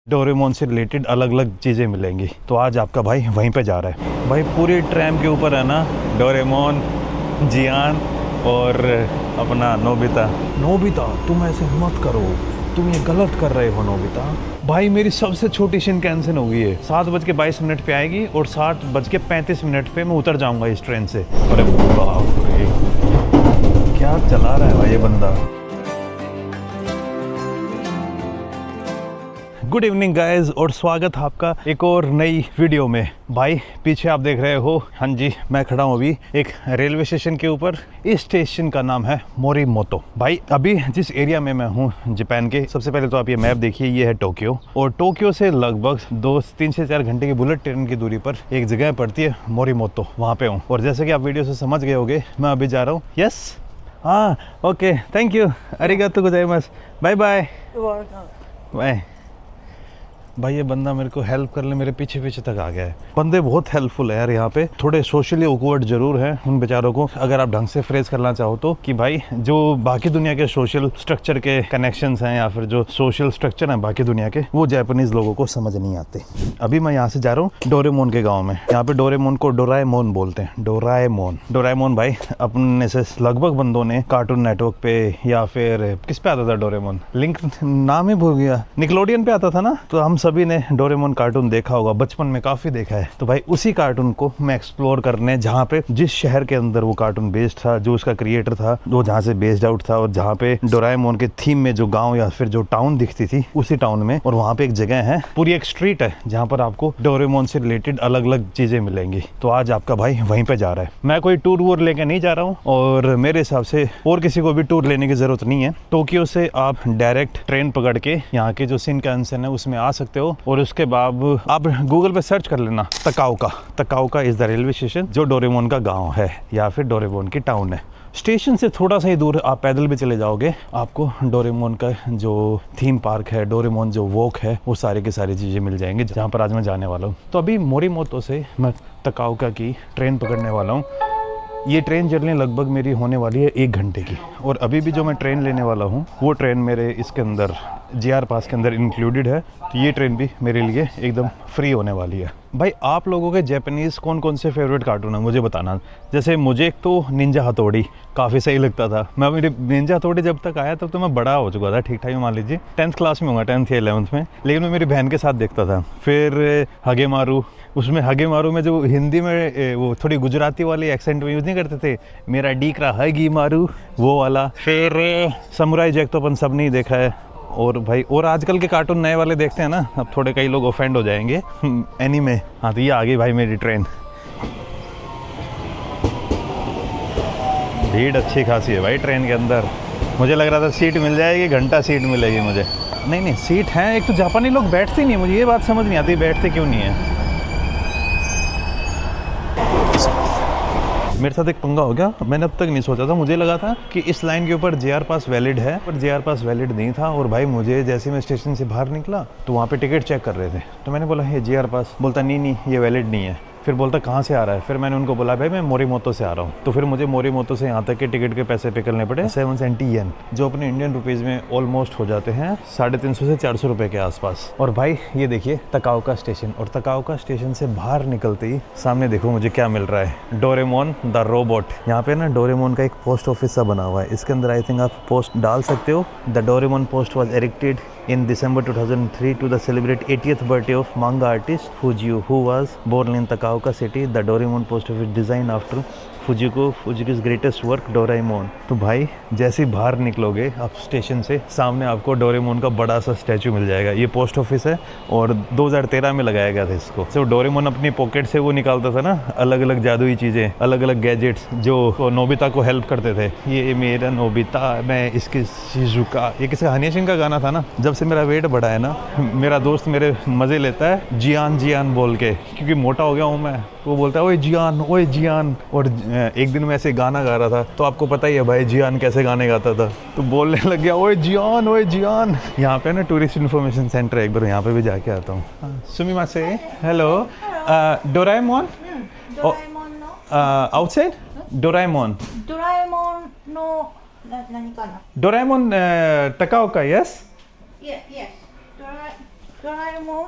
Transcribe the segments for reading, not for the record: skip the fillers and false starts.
Doraemon से related अलग अलग चीज़ें मिलेंगी। तो आज आपका भाई वहीं पे जा रहा है। भाई पूरी ट्रैम के ऊपर है ना डोरेमोन, जियान और अपना नोबिता। नोबिता तुम ऐसे मत करो, तुम ये गलत कर रहे हो नोबिता। भाई मेरी सबसे छोटी शिनकैंसेन हो गई है, 7:22 पे आएगी और 7:35 पे मैं उतर जाऊंगा इस ट्रेन से। अरे बाप रे, क्या चला रहा है भाई ये बंदा। गुड इवनिंग गाइज और स्वागत है आपका एक और नई वीडियो में। भाई पीछे आप देख रहे हो, हाँ जी मैं खड़ा हूँ अभी एक रेलवे स्टेशन के ऊपर। इस स्टेशन का नाम है मोरीमोतो। भाई अभी जिस एरिया में मैं हूँ जापान के, सबसे पहले तो आप ये मैप देखिए, ये है टोक्यो और टोक्यो से लगभग 3 से 4 घंटे की बुलेट ट्रेन की दूरी पर एक जगह पड़ती है मोरीमोतो, वहाँ पे हूँ। और जैसे कि आप वीडियो से समझ गए होंगे मैं अभी जा रहा हूँ। यस हाँ ओके थैंक यू, अरिगातो गोजाइमासु, बाय बाय बाय। भाई ये बंदा मेरे को हेल्प कर ले, मेरे पीछे पीछे तक आ गया है। बंदे बहुत हेल्पफुल है यार यहाँ पे। थोड़े सोशली ऑकवर्ड जरूर है उन बेचारों को, अगर आप ढंग से फ्रेज करना चाहो तो, कि भाई जो बाकी दुनिया के सोशल स्ट्रक्चर के कनेक्शंस हैं या फिर जो सोशल स्ट्रक्चर हैं बाकी दुनिया के, वो जापानीज लोगों को समझ नहीं आते। अभी मैं यहाँ से जा रहा हूँ डोरेमोन के गाँव में। यहाँ पे डोरेमोन को डोराएमोन बोलते हैं, डोराएमोन। डोराएमोन भाई अपने से लगभग बंदों ने कार्टून नेटवर्क पे या फिर किस पे आता था डोरेमोन, लिंक नाम ही भूल गया, निकलोडियन पे आता था ना। तो हम सभी ने डोरेमोन कार्टून देखा होगा, बचपन में काफी देखा है। तो भाई उसी कार्टून को मैं एक्सप्लोर करने, जहाँ पे जिस शहर के अंदर वो कार्टून बेस्ड था, जो उसका क्रिएटर था, वो जहाँ से बेस्ड आउट था, और जहाँ पे डोरेमोन के थीम में जो गांव या फिर जो टाउन दिखती थी, उसी टाउन में। और वहाँ पे एक जगह है, पूरी एक स्ट्रीट है, जहाँ पर आपको डोरेमोन से रिलेटेड अलग अलग चीजें मिलेंगी। तो आज आपका भाई वहीं पे जा रहा है। मैं कोई टूर वूर लेके नहीं जा रहा हूँ और मेरे हिसाब से और किसी को भी टूर लेने की जरूरत नहीं है। टोक्यो से आप डायरेक्ट ट्रेन पकड़ के यहाँ के जो शिनकानसेन है उसमें आ सकते हो, और उसके बाद आप गूगल पे सर्च कर लेना तकाओका इज द रेलवे स्टेशन, जो डोरेमोन का गांव है या फिर डोरेमोन की टाउन है। स्टेशन से थोड़ा सा ही दूर आप पैदल भी चले जाओगे, आपको डोरेमोन का जो थीम पार्क है, डोरेमोन जो वॉक है, वो सारी की सारी चीज़ें मिल जाएंगी जहाँ पर आज मैं जाने वाला हूँ। तो अभी मोरीमोतो से मैं तकाओका की ट्रेन पकड़ने वाला हूँ। ये ट्रेन जर्नी लगभग मेरी होने वाली है 1 घंटे की, और अभी भी जो मैं ट्रेन लेने वाला हूँ वो ट्रेन मेरे इसके अंदर जीआर पास के अंदर इंक्लूडेड है। तो ये ट्रेन भी मेरे लिए एकदम फ्री होने वाली है। भाई आप लोगों के जापानीज़ कौन कौन से फेवरेट कार्टून है मुझे बताना। जैसे मुझे एक तो निंजा हथौड़ी काफ़ी सही लगता था। मैं मेरी निंजा हथौड़ी जब तक आया तब तो मैं बड़ा हो चुका था, ठीक ठाक मान लीजिए 10th क्लास में होगा, 10th या 11th में, लेकिन मैं मेरी बहन के साथ देखता था। फिर हगे मारू, उसमें हगे मारू में जो हिंदी में वो थोड़ी गुजराती वाली एक्सेंट में यूज़ नहीं करते थे, मेरा डीकरा हगी मारू, वो वाला। फिर समुराई जैक तो अपन सब नहीं देखा है। और भाई और आजकल के कार्टून नए वाले देखते हैं ना, अब थोड़े कई लोग ऑफेंड हो जाएंगे, एनीमे। हाँ तो ये आ गई भाई मेरी ट्रेन। भीड़ अच्छी खासी है भाई ट्रेन के अंदर। मुझे लग रहा था सीट मिल जाएगी, घंटा सीट मिलेगी मुझे। नहीं सीट है। एक तो जापानी लोग बैठते नहीं है, मुझे ये बात समझ नहीं आती बैठते क्यों नहीं है। मेरे साथ एक पंगा हो गया, मैंने अब तक नहीं सोचा था। मुझे लगा था कि इस लाइन के ऊपर जीआर पास वैलिड है, पर जीआर पास वैलिड नहीं था। और भाई मुझे जैसे मैं स्टेशन से बाहर निकला तो वहाँ पे टिकट चेक कर रहे थे, तो मैंने बोला ये जीआर पास, बोलता नहीं ये वैलिड नहीं है। फिर बोलता कहाँ से आ रहा है, फिर मैंने उनको बोला भाई मैं मोरीमोतो से आ रहा हूँ। तो फिर मुझे मोरीमोतो से यहाँ तक के टिकट के पैसे पे करने पड़े 770 येन, जो अपने इंडियन रुपीज़ में ऑलमोस्ट हो जाते हैं 350 से 400 रुपये के आसपास। और भाई ये देखिए तकाओका स्टेशन, और तकाओका स्टेशन से बाहर निकलते ही सामने देखो मुझे क्या मिल रहा है, डोरेमोन द रोबोट। यहाँ पे ना डोरेमोन का एक पोस्ट ऑफिस सा बना हुआ है, इसके अंदर आई थिंक आप पोस्ट डाल सकते हो। The Doraemon post was erected in December 2003 to the celebrate 80th birthday of manga artist Fujio, who was born in Takaoka City. The Doraemon post office designed after Fujiko's greatest work Doraemon। तो भाई जैसे ही बाहर निकलोगे आप station से, सामने आपको Doraemon का बड़ा सा स्टैचू मिल जाएगा। ये पोस्ट ऑफिस है और 2013 में लगाया गया था इसको। तो डोरेमोन अपनी पॉकेट से वो निकालता था ना अलग अलग जादुई चीज़ें, अलग अलग गैजेट्स जो नोबिता को हेल्प करते थे। ये मेरा नोबिता, मैं इसके शिजुका, ये किसी हनी सिंह का गाना था ना। जब से मेरा वेट बढ़ा है ना, मेरा दोस्त मेरे मज़े लेता है जियान बोल के, क्योंकि मोटा हो गया हूँ मैं। वो बोलता है ओए जियान। और एक दिन मैं ऐसे गाना गा रहा था, तो आपको पता ही है भाई जियान कैसे गाने गाता था, तो बोलने लग गया ओए जियान। यहाँ पे ना टूरिस्ट इन्फॉर्मेशन सेंटर है, एक बार यहाँ पे भी जाके आता हूँ। सुमिमासे, हेलो, डोराएमोन आउटसाइड, डोराएमोन नो नानी का ना, डोराएमोन तकाओका, yes yes Doraemon.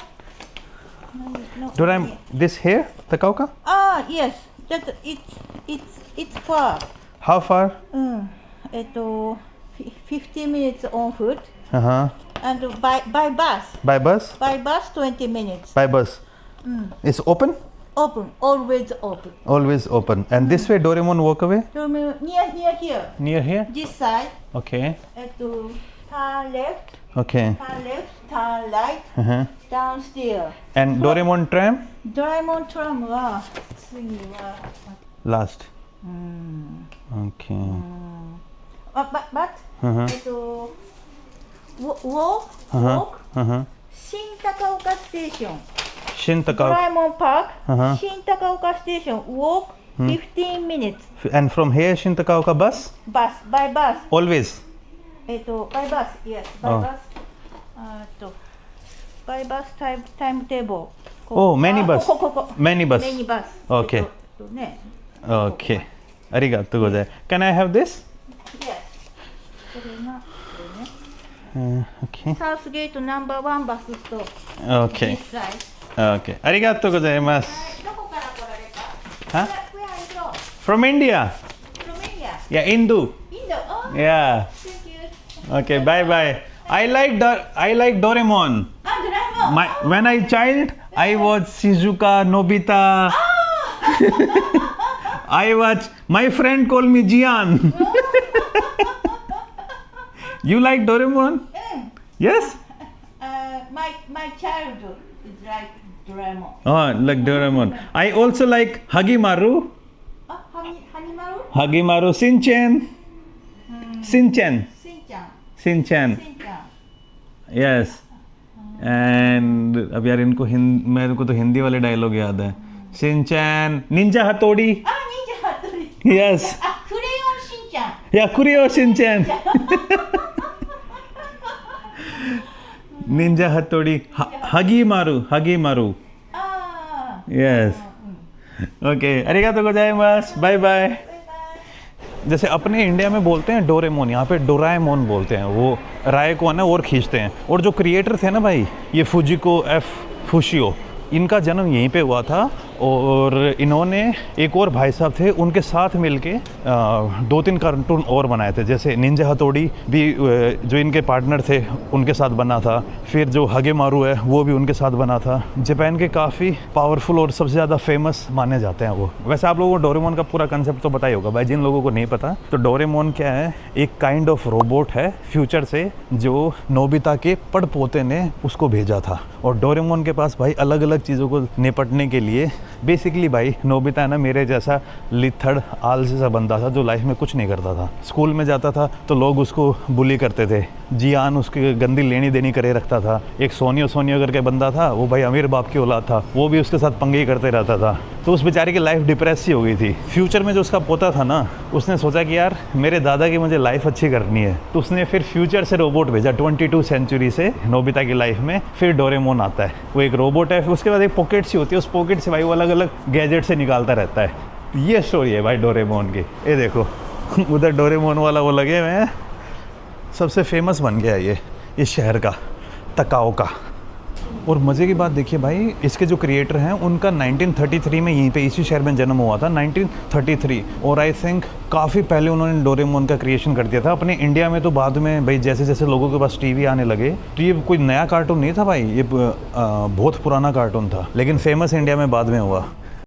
No. Doraemon, this here, Takaoka? Ah, yes. That it's far. How far? 50 minutes on foot Uh-huh. and by bus. By bus? By bus 20 minutes. By bus. It's open? Open, always open. Always open. And this way Doraemon walk away? Doraemon near here. Near here? This side. Okay. Turn left, Okay. turn right, Uh-huh. downstairs. And Doraemon tram? ドラえもんトラムは次は Last. Okay. but Uh-huh. walk Uh-huh. 新高岡ステーション Shin ド Takaoka. ラえもんパー Uh-huh. ク新高岡ステーション walk 15 minutes And from here Shin Takaoka bus? bus by bus Always. by bus yes by Oh. bus by bus timetable Oh, many bus. ここ Many bus. many bus Okay. ね Okay. Arigato gozaimasu. Can I have this? yes これなこれね Okay. サウスゲートナンバーワンバスと Okay. 実際 Okay. Arigato gozaimasu. どこから来られた Huh? Where are you from? From India. Romania? Yeah, Indu. Indo? Oh, Yeah. thank you. Okay. Bye bye. I like Doraemon. Ah, Doraemon. When I child, I watch Shizuka, Nobita. I watch. My friend call me Jian. You like Doraemon? Yes. My child is like Doraemon. Oh, like Doraemon. I also like Hagimaru. Ah, Hanimaru? Hagimaru Shinchan. Shinchan. Shinchan. Shinchan. Shinchan. Yes. And अब यार मेरे को तो हिंदी वाले dialogue याद है. Shinchan, Ninja Hattori. Ah, Ninja Hattori. Yes. Ah, Crayon Shinchan. Yeah, Kurio Shinchan. Ninja Hattori. Hagimaru. Ah. Yes. Okay. Arigato gozaimasu. Bye bye. Bye bye. जैसे अपने इंडिया में बोलते हैं डोरेमोन, यहाँ पे डोराएमोन बोलते हैं. वो राय को है ना और खींचते हैं. और जो क्रिएटर थे ना भाई, ये फुजिको फुशियो, इनका जन्म यहीं पे हुआ था. और इन्होंने एक और भाई साहब थे, उनके साथ मिलके 2-3 कार्टून और बनाए थे. जैसे निंजा हथौड़ी भी जो इनके पार्टनर थे उनके साथ बना था. फिर जो हगेमारू है वो भी उनके साथ बना था. जापान के काफ़ी पावरफुल और सबसे ज़्यादा फेमस माने जाते हैं वो. वैसे आप लोगों को डोरेमोन का पूरा कंसेप्ट तो पता ही होगा भाई. जिन लोगों को नहीं पता तो डोरेमोन क्या है, एक काइंड ऑफ रोबोट है फ्यूचर से, जो नोबिता के पड़पोते ने उसको भेजा था. और डोरेमोन के पास भाई अलग अलग चीज़ों को निपटने के लिए बेसिकली भाई नोबिता है ना मेरे जैसा लिथड़ आलसी सा बंदा था जो लाइफ में कुछ नहीं करता था. स्कूल में जाता था तो लोग उसको बुली करते थे. जियान उसकी गंदी लेनी देनी करे रखता था. एक सोनियो करके बंदा था, वो भाई अमीर बाप की औलाद था, वो भी उसके साथ पंगे करते रहता था. तो उस बेचारे की लाइफ डिप्रेस सी हो गई थी. फ्यूचर में जो उसका पोता था ना, उसने सोचा कि यार मेरे दादा की मुझे लाइफ अच्छी करनी है. तो उसने फिर फ्यूचर से रोबोट भेजा 22 सेंचुरी से नोबिता की लाइफ में. फिर डोरेमोन आता है, वो एक रोबोट है. उसके बाद एक पॉकेट सी होती है, उस पॉकेट से भाई वो अलग अलग गैजेट से निकालता रहता है. ये स्टोरी है भाई डोरेमोन की. ये देखो उधर डोरेमोन वाला वो लगे हुए हैं. सबसे फेमस बन गया ये इस शहर का, तकाओका. और मज़े की बात देखिए भाई, इसके जो क्रिएटर हैं उनका 1933 में यहीं पे इसी शहर में जन्म हुआ था. 1933. और आई थिंक काफ़ी पहले उन्होंने डोरेमोन का क्रिएशन कर दिया था. अपने इंडिया में तो बाद में भाई जैसे जैसे लोगों के पास टीवी आने लगे तो ये कोई नया कार्टून नहीं था भाई, ये बहुत पुराना कार्टून था, लेकिन फेमस इंडिया में बाद में हुआ.